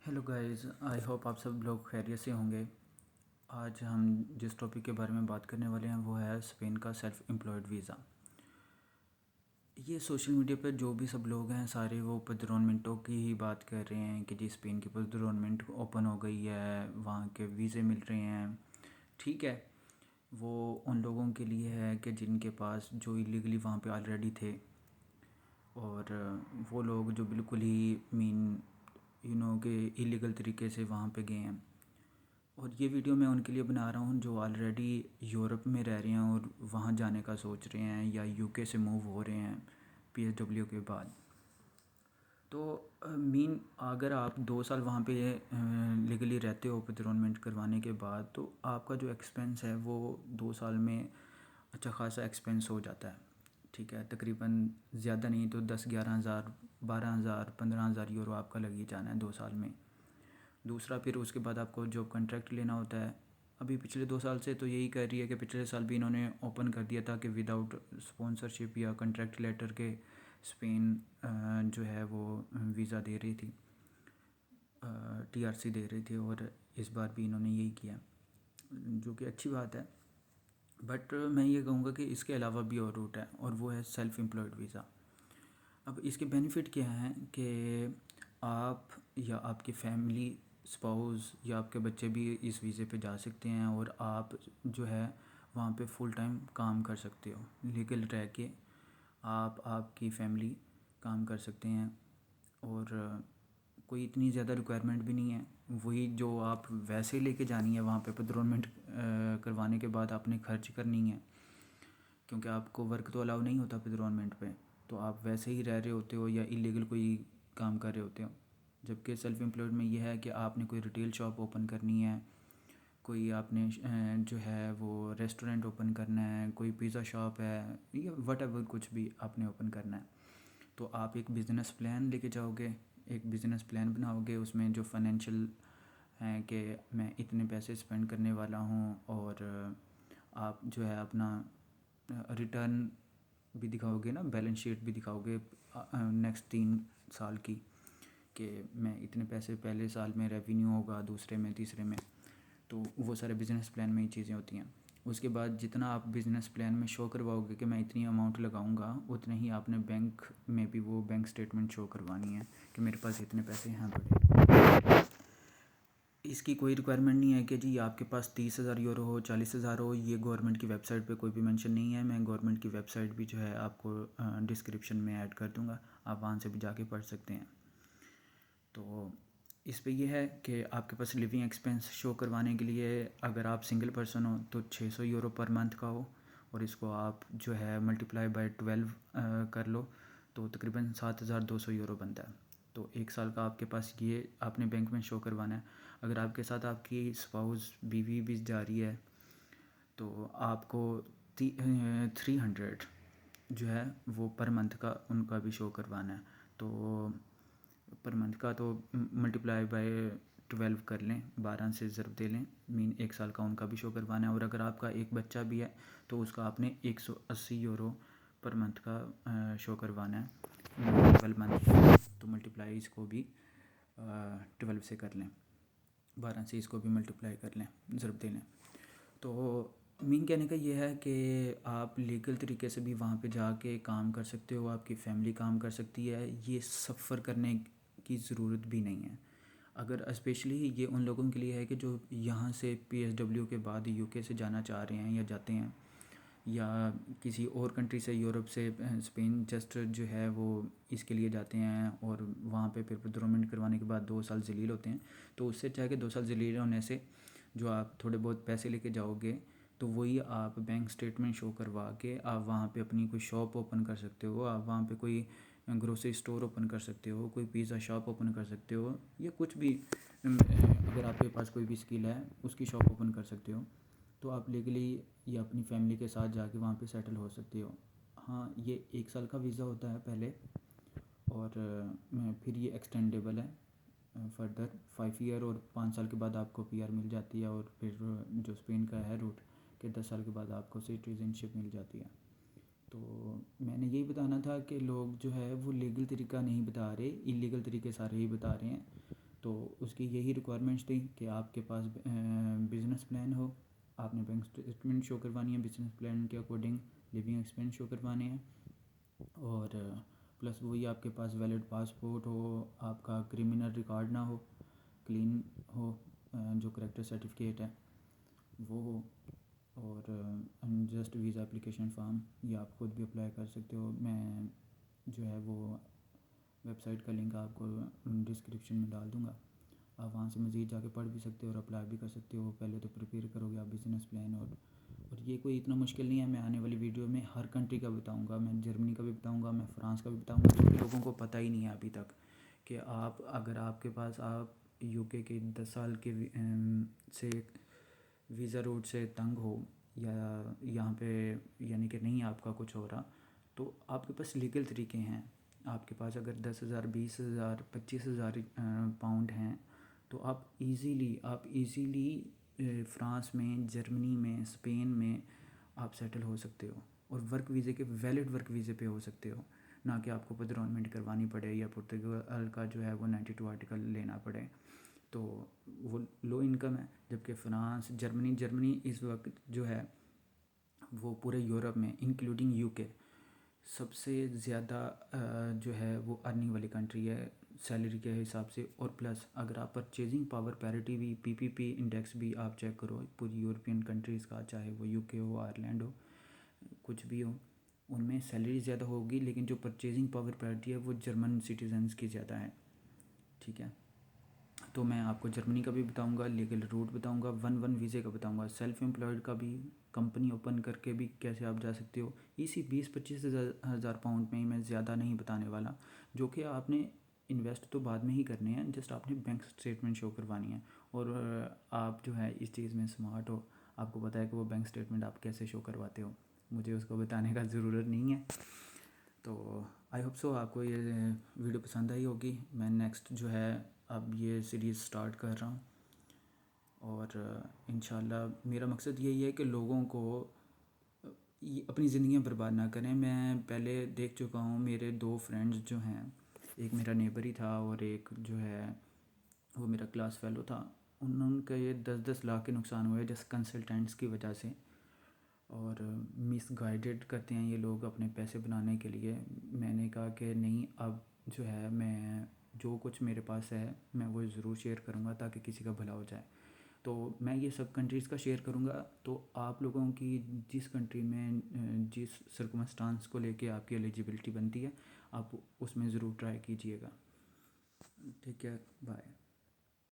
Hello guys, I hope आप सब लोग खैरियत से होंगे। आज हम जिस टॉपिक के बारे में बात करने वाले हैं वो है स्पेन का सेल्फ़ एम्प्लॉयड वीज़ा। ये सोशल मीडिया पर जो भी सब लोग हैं सारे वो पदरोनमेंटों की ही बात कर रहे हैं कि जी स्पेन की पदरोनमेंट ओपन हो गई है, वहाँ के वीज़े मिल रहे हैं। ठीक है, वो उन लोगों के लिए है कि जिनके पास जो इलीगली वहाँ पे ऑलरेडी थे, और वो लोग जो बिल्कुल ही के इलीगल तरीके से वहाँ पे गए हैं। और ये वीडियो मैं उनके लिए बना रहा हूँ जो ऑलरेडी यूरोप में रह रहे हैं और वहाँ जाने का सोच रहे हैं या यूके से मूव हो रहे हैं पीएसडब्ल्यू के बाद। तो अगर आप 2 साल वहाँ पे लीगली रहते हो पेट्रोलमेंट करवाने के बाद, तो आपका जो एक्सपेंस है वो 2 साल में अच्छा खासा एक्सपेंस हो जाता है। ठीक है, तकरीबन ज़्यादा नहीं तो 10-11 हज़ार, 12 हज़ार, 15 हज़ार यूरो आपका लग ही जाना है 2 साल में। दूसरा, फिर उसके बाद आपको जॉब कॉन्ट्रैक्ट लेना होता है। अभी पिछले 2 साल से तो यही कर रही है कि पिछले साल भी इन्होंने ओपन कर दिया था कि विदाउट स्पॉन्सरशिप या कॉन्ट्रैक्ट लेटर के स्पेन जो है वो वीज़ा दे रही थी, टीआरसी दे रही थी, और इस बार भी इन्होंने यही किया, जो कि अच्छी बात है। बट मैं ये कहूँगा कि इसके अलावा भी और रूट है, और वो है सेल्फ़ एम्प्लॉयड वीज़ा। अब इसके बेनिफिट क्या हैं कि आप या आपकी फैमिली, स्पाउस या आपके बच्चे भी इस वीज़े पे जा सकते हैं, और आप जो है वहाँ पे फुल टाइम काम कर सकते हो। लीगल रह के आप आपकी फैमिली काम कर सकते हैं, और कोई इतनी ज़्यादा रिक्वायरमेंट भी नहीं है। वही जो आप वैसे लेके जानी है वहाँ पे पेट्रोलमेंट करवाने के बाद आपने खर्च करनी है, क्योंकि आपको वर्क तो अलाउ नहीं होता पेट्रोलमेंट पे, तो आप वैसे ही रह रहे होते हो या इलीगल कोई काम कर रहे होते हो। जबकि सेल्फ एम्प्लॉयड में यह है कि आपने कोई रिटेल शॉप ओपन करनी है, कोई आपने जो है वो रेस्टोरेंट ओपन करना है, कोई पिज़्ज़ा शॉप है, या वट एवर कुछ भी आपने ओपन करना है, तो आप एक बिज़नेस प्लान लेके जाओगे, एक बिज़नेस प्लान बनाओगे, उसमें जो फाइनेंशियल है कि मैं इतने पैसे स्पेंड करने वाला हूँ, और आप जो है अपना रिटर्न भी दिखाओगे ना, बैलेंस शीट भी दिखाओगे नेक्स्ट 3 साल की, कि मैं इतने पैसे पहले साल में रेवेन्यू होगा, दूसरे में, तीसरे में। तो वो सारे बिज़नेस प्लान में ही चीज़ें होती हैं। उसके बाद जितना आप बिज़नेस प्लान में शो करवाओगे कि मैं इतनी अमाउंट लगाऊंगा, उतने ही आपने बैंक में भी वो बैंक स्टेटमेंट शो करवानी है कि मेरे पास इतने पैसे हैं पड़े। इसकी कोई रिक्वायरमेंट नहीं है कि जी आपके पास 30,000 यूरो हो, 40,000 हो। ये गवर्नमेंट की वेबसाइट पे कोई भी मेंशन नहीं है। मैं गवर्नमेंट की वेबसाइट भी जो है आपको डिस्क्रिप्शन में ऐड कर दूंगा, आप वहाँ से भी जाके पढ़ सकते हैं। तो इस पे ये है कि आपके पास लिविंग एक्सपेंस शो करवाने के लिए, अगर आप सिंगल पर्सन हो तो 600 यूरो पर मंथ का हो, और इसको आप जो है मल्टीप्लाई बाय 12 कर लो, तो तकरीबन 7,200 यूरो बनता है। तो 1 साल का आपके पास ये आपने बैंक में शो करवाना है। अगर आपके साथ आपकी स्पाउस, बीवी भी जा रही है, तो आपको 300 जो है वो पर मंथ का उनका भी शो करवाना है। तो पर मंथ का तो मल्टीप्लाई बाय 12 कर लें, 12 से ज़रूर दे लें, 1 साल का उनका भी शो करवाना है। और अगर आपका एक बच्चा भी है तो उसका आपने 180 यूरो पर मंथ का शो करवाना है 12 मंथ। तो मल्टीप्लाई इसको भी 12 से कर लें, 12 से इसको भी मल्टीप्लाई कर लें, ज़रूर दे लें। तो मीन कहने का ये है कि आप लीगल तरीके से भी वहाँ पे जाके काम कर सकते हो, आपकी फैमिली काम कर सकती है। ये सफ़र करने की ज़रूरत भी नहीं है। अगर स्पेशली ये उन लोगों के लिए है कि जो यहाँ से पीएसडब्ल्यू के बाद यूके से जाना चाह रहे हैं या जाते हैं, या किसी और कंट्री से, यूरोप से स्पेन जस्ट जो है वो इसके लिए जाते हैं, और वहाँ पे फिर पेट्रोलमेंट करवाने के बाद 2 साल जलील होते हैं। तो उससे चाहे कि 2 साल जलील होने से जो आप थोड़े बहुत पैसे लेके जाओगे, तो वही आप बैंक स्टेटमेंट शो करवा के आप वहाँ पे अपनी कोई शॉप ओपन कर सकते हो, आप वहाँ पे कोई ग्रोसरी स्टोर ओपन कर सकते हो, कोई पिज़्ज़ा शॉप ओपन कर सकते हो, या कुछ भी अगर आपके पास कोई भी स्किल है उसकी शॉप ओपन कर सकते हो। तो आप लीगली या अपनी फैमिली के साथ जाके वहाँ पे सेटल हो सकते हो। हाँ, ये 1 साल का वीज़ा होता है पहले, और फिर ये एक्सटेंडेबल है फर्दर 5 ईयर, और 5 साल के बाद आपको पीआर मिल जाती है, और फिर जो स्पेन का है रूट कि 10 साल के बाद आपको सिटीजनशिप मिल जाती है। तो मैंने यही बताना था कि लोग जो है वो लीगल तरीका नहीं बता रहे, इलीगल तरीके सारे ही बता रहे हैं। तो उसकी यही रिक्वायरमेंट्स थी कि आपके पास बिज़नेस प्लान हो, आपने बैंक स्टेटमेंट शो करवानी है बिज़नेस प्लान के अकॉर्डिंग, लिविंग एक्सपेंस शो करवाने हैं, और प्लस वही आपके पास वैलिड पासपोर्ट हो, आपका क्रिमिनल रिकॉर्ड ना हो, क्लीन हो, जो करेक्टर सर्टिफिकेट है वो हो, और जस्ट वीज़ा एप्लीकेशन फॉर्म ये आप खुद भी अप्लाई कर सकते हो। मैं जो है वो वेबसाइट का लिंक आपको डिस्क्रिप्शन में डाल दूँगा, आप वहाँ से मज़ीद जाके पढ़ भी सकते हो और अप्लाई भी कर सकते हो। पहले तो प्रिपेयर करोगे आप बिज़नेस प्लान, और ये कोई इतना मुश्किल नहीं है। मैं आने वाली वीडियो में हर कंट्री का बताऊँगा, मैं जर्मनी का भी बताऊँगा, मैं फ़्रांस का भी बताऊँगा, जो कि लोगों को पता ही नहीं है अभी तक कि आप अगर आपके पास आप यूके के 10 साल के से वीज़ा रूट से तंग हो, या यहाँ पे यानी कि नहीं आपका कुछ हो रहा, तो आपके पास लीगल तरीके हैं। आपके पास अगर 10,000 20,000 25,000 पाउंड हैं, तो आप इजीली फ़्रांस में, जर्मनी में, स्पेन में आप सेटल हो सकते हो, और वर्क वीज़े के वैलिड वर्क वीज़े पे हो सकते हो, ना कि आपको पदरोनमेंट करवानी पड़े या पुर्तगाल का जो है वो 92 आर्टिकल लेना पड़े। तो वो लो इनकम है, जबकि फ़्रांस, जर्मनी इस वक्त जो है वो पूरे यूरोप में इंक्लूडिंग यूके सबसे ज़्यादा जो है वो अर्निंग वाली कंट्री है सैलरी के हिसाब से। और प्लस अगर आप परचेजिंग पावर पैरिटी भी, पीपीपी इंडेक्स भी आप चेक करो पूरी यूरोपियन कंट्रीज़ का, चाहे वो यूके हो, आयरलैंड हो, कुछ भी हो, उनमें सैलरी ज़्यादा होगी, लेकिन जो परचेजिंग पावर पैरिटी है वो जर्मन सिटीजन्स की ज़्यादा है। ठीक है, तो मैं आपको जर्मनी का भी बताऊंगा, लीगल रूट बताऊंगा, वन वीज़े का बताऊंगा, सेल्फ एम्प्लॉयड का भी, कंपनी ओपन करके भी कैसे आप जा सकते हो। इसी 20-25 हज़ार पाउंड में ही, मैं ज़्यादा नहीं बताने वाला, जो कि आपने इन्वेस्ट तो बाद में ही करने हैं, जस्ट आपने बैंक स्टेटमेंट शो करवानी है। और आप जो है इस चीज़ में स्मार्ट हो, आपको पता है कि वो बैंक स्टेटमेंट आप कैसे शो करवाते हो, मुझे उसको बताने का ज़रूरत नहीं है। तो आई होप सो आपको ये वीडियो पसंद आई होगी। मैं नेक्स्ट जो है अब ये सीरीज़ स्टार्ट कर रहा हूँ, और इंशाल्लाह मेरा मकसद यही है कि लोगों को ये अपनी ज़िंदगियाँ बर्बाद ना करें। मैं पहले देख चुका हूँ, मेरे 2 फ्रेंड्स जो हैं, एक मेरा नेबर ही था और एक जो है वो मेरा क्लास फेलो था, उनका ये 10-10 लाख के नुकसान हुए जस्ट कंसल्टेंट्स की वजह से। और मिसगाइडेड करते हैं ये लोग अपने पैसे बनाने के लिए। मैंने कहा कि नहीं, अब जो है मैं जो कुछ मेरे पास है मैं वो ज़रूर शेयर करूँगा ताकि किसी का भला हो जाए। तो मैं ये सब कंट्रीज़ का शेयर करूँगा, तो आप लोगों की जिस कंट्री में जिस सर्कमस्टांस को लेके आपकी एलिजिबिलिटी बनती है, आप उसमें ज़रूर ट्राई कीजिएगा। ठीक है, बाय।